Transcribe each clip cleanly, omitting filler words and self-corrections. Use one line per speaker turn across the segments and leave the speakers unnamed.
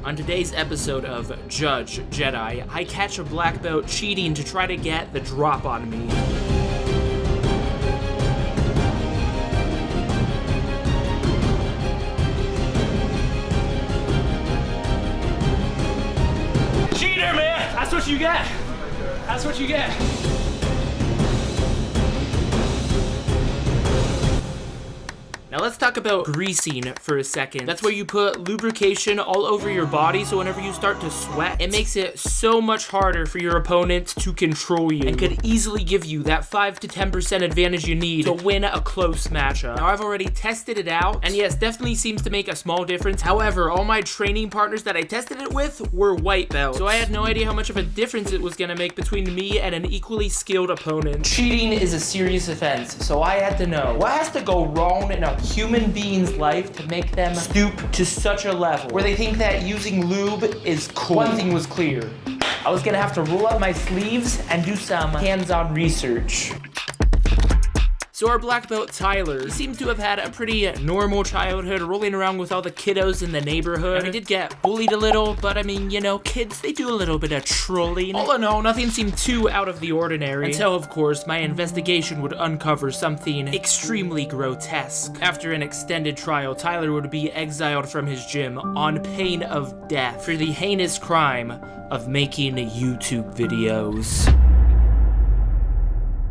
On today's episode of Judge Jedi, I catch a black belt cheating to try to get the drop on me.
Cheater, man! That's what you get! That's what you get!
Now let's talk about greasing for a second. That's where you put lubrication all over your body, so whenever you start to sweat, it makes it so much harder for your opponent to control you and could easily give you that 5 to 10% advantage you need to win a close matchup. Now I've already tested it out, and yes, definitely seems to make a small difference. However, all my training partners that I tested it with were white belts, so I had no idea how much of a difference it was gonna make between me and an equally skilled opponent. Cheating is a serious offense, so I had to know what has to go wrong in a human being's life to make them stoop to such a level where they think that using lube is cool. One thing was clear. I was gonna have to roll up my sleeves and do some hands-on research. So our black belt Tyler, he seems to have had a pretty normal childhood, rolling around with all the kiddos in the neighborhood. And he did get bullied a little, but I mean, you know, kids, they do a little bit of trolling. All in all, nothing seemed too out of the ordinary. Until, of course, my investigation would uncover something extremely grotesque. After an extended trial, Tyler would be exiled from his gym on pain of death for the heinous crime of making YouTube videos.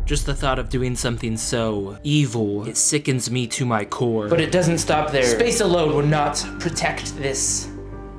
Just the thought of doing something so evil, it sickens me to my core. But it doesn't stop there. Space alone would not protect this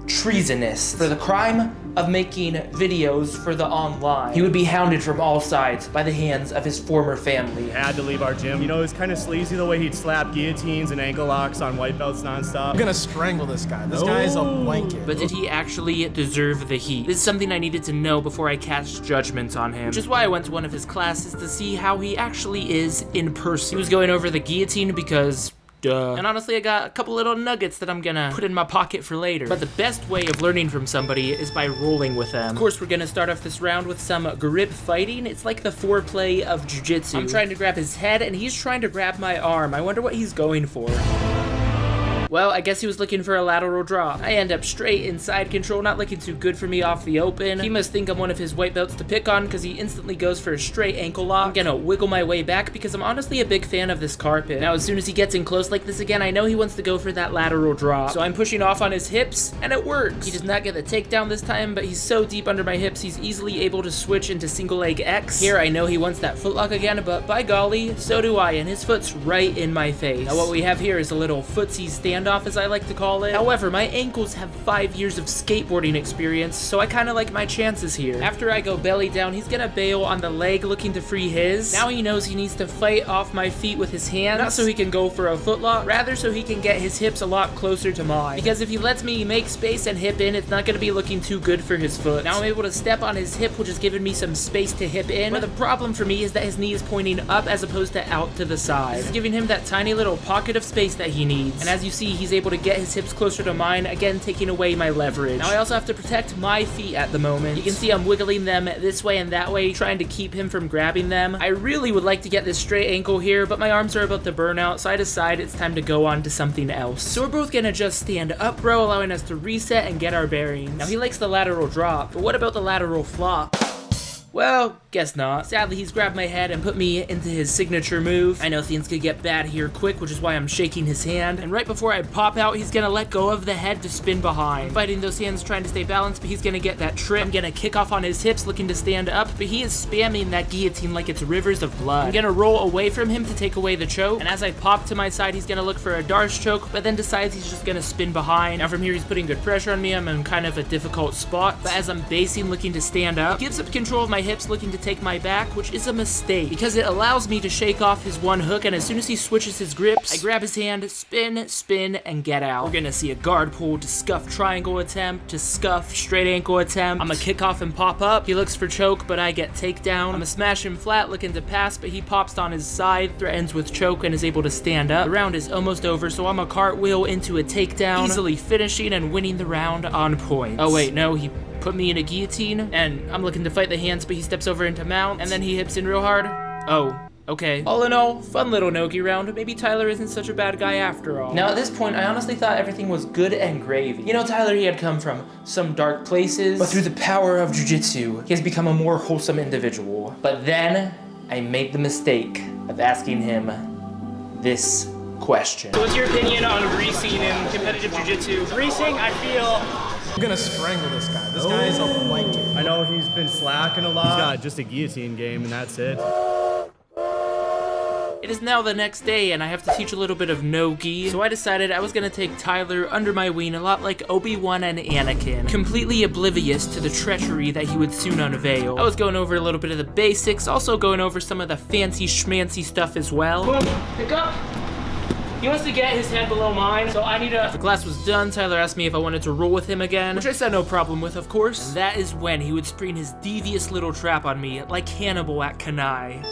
treasonous. For the crime of making videos for the online, he would be hounded from all sides by the hands of his former family.
Had to leave our gym. You know, it was kind of sleazy the way he'd slap guillotines and ankle locks on white belts nonstop.
I'm gonna strangle this guy. This guy is a blanket.
But did he actually deserve the heat? This is something I needed to know before I cast judgment on him, which is why I went to one of his classes to see how he actually is in person. He was going over the guillotine because duh. And honestly, I got a couple little nuggets that I'm gonna put in my pocket for later. But the best way of learning from somebody is by rolling with them. Of course, we're gonna start off this round with some grip fighting. It's like the foreplay of jiu-jitsu. I'm trying to grab his head, and he's trying to grab my arm. I wonder what he's going for. Well, I guess he was looking for a lateral drop. I end up straight in side control, not looking too good for me off the open. He must think I'm one of his white belts to pick on because he instantly goes for a straight ankle lock. I'm gonna wiggle my way back because I'm honestly a big fan of this carpet. Now, as soon as he gets in close like this again, I know he wants to go for that lateral drop. So I'm pushing off on his hips, and it works. He does not get the takedown this time, but he's so deep under my hips, he's easily able to switch into single leg X. Here, I know he wants that footlock again, but by golly, so do I, and his foot's right in my face. Now, what we have here is a little footsie standoff, as I like to call it. However, my ankles have 5 years of skateboarding experience, so I kind of like my chances here. After I go belly down, he's gonna bail on the leg looking to free his. Now he knows he needs to fight off my feet with his hands, not so he can go for a footlock, rather so he can get his hips a lot closer to mine. Because if he lets me make space and hip in, it's not gonna be looking too good for his foot. Now I'm able to step on his hip, which has given me some space to hip in, but the problem for me is that his knee is pointing up as opposed to out to the side. This is giving him that tiny little pocket of space that he needs. And as you see, he's able to get his hips closer to mine, again taking away my leverage. Now I also have to protect my feet at the moment. You can see I'm wiggling them this way and that way, trying to keep him from grabbing them. I really would like to get this straight ankle here, but my arms are about to burn out, so I decide it's time to go on to something else. So we're both gonna just stand up, bro, allowing us to reset and get our bearings. Now he likes the lateral drop, but what about the lateral flop? Well, guess not. Sadly, he's grabbed my head and put me into his signature move. I know things could get bad here quick, which is why I'm shaking his hand. And right before I pop out, he's gonna let go of the head to spin behind. I'm fighting those hands, trying to stay balanced, but he's gonna get that trip. I'm gonna kick off on his hips, looking to stand up, but he is spamming that guillotine like it's rivers of blood. I'm gonna roll away from him to take away the choke, and as I pop to my side, he's gonna look for a Darce choke, but then decides he's just gonna spin behind. Now from here, he's putting good pressure on me. I'm in kind of a difficult spot, but as I'm basing, looking to stand up, he gives up control of my hips, looking to take my back, which is a mistake because it allows me to shake off his one hook, and as soon as he switches his grips, I grab his hand, spin, and get out. We're gonna see a guard pull to scuff triangle attempt, to scuff straight ankle attempt. I'm a kick off and pop up. He looks for choke, but I get takedown. I'm a smash him flat, looking to pass, but he pops on his side, threatens with choke, and is able to stand up. The round is almost over, so I'm a cartwheel into a takedown, easily finishing and winning the round on points. Oh wait, no, he put me in a guillotine, and I'm looking to fight the hands, but he steps over into mount, and then he hips in real hard. Oh, Okay. All in all, fun little Nogi round. Maybe Tyler isn't such a bad guy after all. Now at this point, I honestly thought everything was good and gravy. You know, Tyler, he had come from some dark places, but through the power of jujitsu, he has become a more wholesome individual. But then, I made the mistake of asking him this question.
So what's your opinion on greasing in competitive jiu-jitsu? Greasing, I feel...
I'm gonna strangle this guy. This guy is a blanket.
I know he's been slacking a lot. He's got just a guillotine game, and that's it.
It is now the next day, and I have to teach a little bit of no-gi, so I decided I was gonna take Tyler under my wing a lot like Obi-Wan and Anakin, completely oblivious to the treachery that he would soon unveil. I was going over a little bit of the basics, also going over some of the fancy schmancy stuff as well.
Boom, pick up. He wants to get his head below mine, so I need to...
The class was done, Tyler asked me if I wanted to roll with him again, which I said no problem with, of course. And that is when he would spring his devious little trap on me, like Hannibal at Kanai.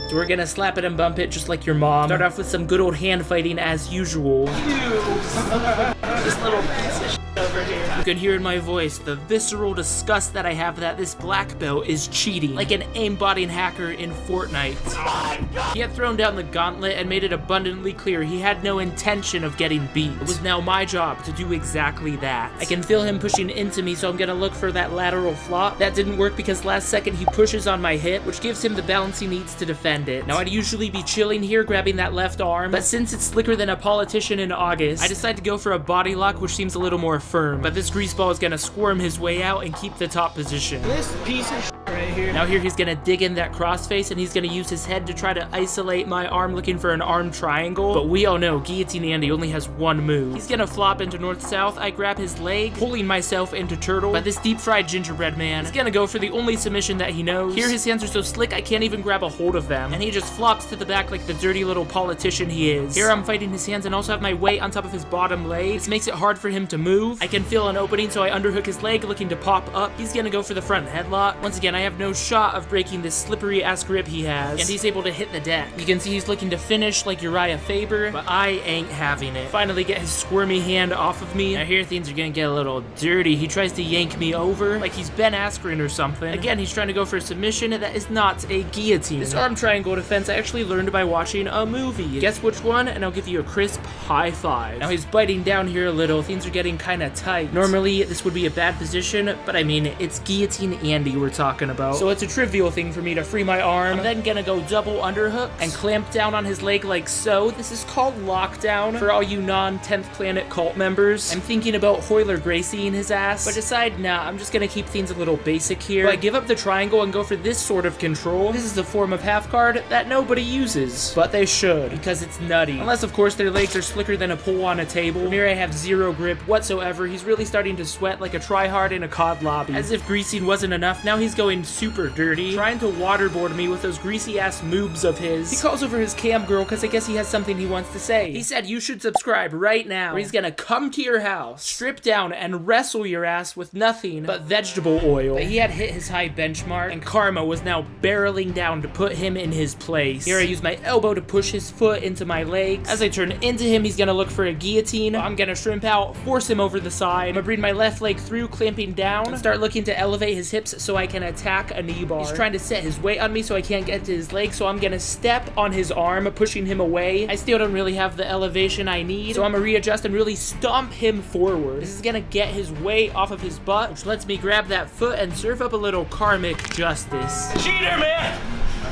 So we're gonna slap it and bump it just like your mom. Start off with some good old hand fighting as usual.
This little piece of shit over here.
You can hear in my voice the visceral disgust that I have that this black belt is cheating, like an aimbotting hacker in Fortnite. He had thrown down the gauntlet and made it abundantly clear he had no intention of getting beat. It was now my job to do exactly that. I can feel him pushing into me, so I'm gonna look for that lateral flop. That didn't work because last second he pushes on my hip, which gives him the balance he needs to defend it. Now I'd usually be chilling here, grabbing that left arm, but since it's slicker than a politician in August, I decide to go for a body lock, which seems a little more firm. But this greaseball is gonna squirm his way out and keep the top position.
This piece of shit right here.
Now here he's gonna dig in that crossface and he's gonna use his head to try to isolate my arm looking for an arm triangle. But we all know Guillotine Andy only has one move. He's gonna flop into north-south. I grab his leg, pulling myself into turtle. But this deep-fried gingerbread man is gonna go for the only submission that he knows. Here his hands are so slick I can't even grab a hold of them. And he just flops to the back like the dirty little politician he is. Here I'm fighting his hands and also have my weight on top of his bottom leg. This makes it hard for him to move. I can feel an opening, so I underhook his leg looking to pop up. He's gonna go for the front headlock. Once again, I have no shot of breaking this slippery ass grip he has, and he's able to hit the deck. You can see he's looking to finish like Uriah Faber, but I ain't having it. Finally get his squirmy hand off of me. Now here things are gonna get a little dirty. He tries to yank me over like he's Ben Askren or something. Again, he's trying to go for a submission that is not a guillotine. This arm triangle defense I actually learned by watching a movie. Guess which one, and I'll give you a crisp high five. Now he's biting down here a little. Things are getting kind of tight. Normally this would be a bad position, but I mean, it's Guillotine Andy we're talking about, so it's a trivial thing for me to free my arm. I'm then gonna go double underhook and clamp down on his leg like so. This is called lockdown for all you non-10th Planet cult members. I'm thinking about Hoyler Gracie in his ass, but decide, nah, I'm just gonna keep things a little basic here. So I give up the triangle and go for this sort of control. This is a form of half guard that nobody uses, but they should, because it's nutty. Unless, of course, their legs are slicker than a pull on a table. Here I have zero grip whatsoever. He's really starting to sweat like a tryhard in a COD lobby. As if greasing wasn't enough, now he's going super dirty, trying to waterboard me with those greasy-ass moobs of his. He calls over his cam girl because I guess he has something he wants to say. He said you should subscribe right now, or he's gonna come to your house, strip down, and wrestle your ass with nothing but vegetable oil. But he had hit his high benchmark, and karma was now barreling down to put him in his place. Here I use my elbow to push his foot into my legs. As I turn into him, he's gonna look for a guillotine. I'm gonna shrimp out, force him over the side. I'm gonna bring my left leg through, clamping down, and start looking to elevate his hips so I can attack a knee bar. He's trying to set his weight on me so I can't get to his leg, so I'm gonna step on his arm, pushing him away. I still don't really have the elevation I need, so I'm gonna readjust and really stomp him forward. This is gonna get his weight off of his butt, which lets me grab that foot and serve up a little karmic justice.
Cheater, man!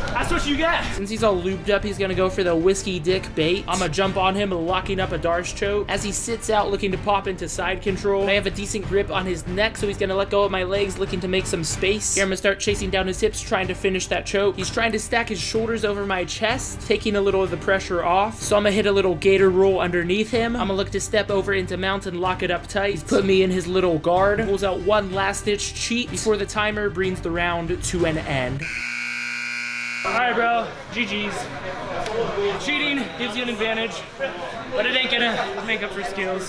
That's what you get!
Since he's all lubed up, he's gonna go for the whiskey dick bait. I'm gonna jump on him, locking up a Darce choke. As he sits out, looking to pop into side control, I have a decent grip on his neck, so he's gonna let go of my legs, looking to make some space. Here I'm gonna start chasing down his hips, trying to finish that choke. He's trying to stack his shoulders over my chest, taking a little of the pressure off. So I'm gonna hit a little gator roll underneath him. I'm gonna look to step over into mount and lock it up tight. He's put me in his little guard, pulls out one last-ditch cheat before the timer brings the round to an end.
Alright, bro. GG's. Cheating gives you an advantage, but it ain't gonna make up for skills.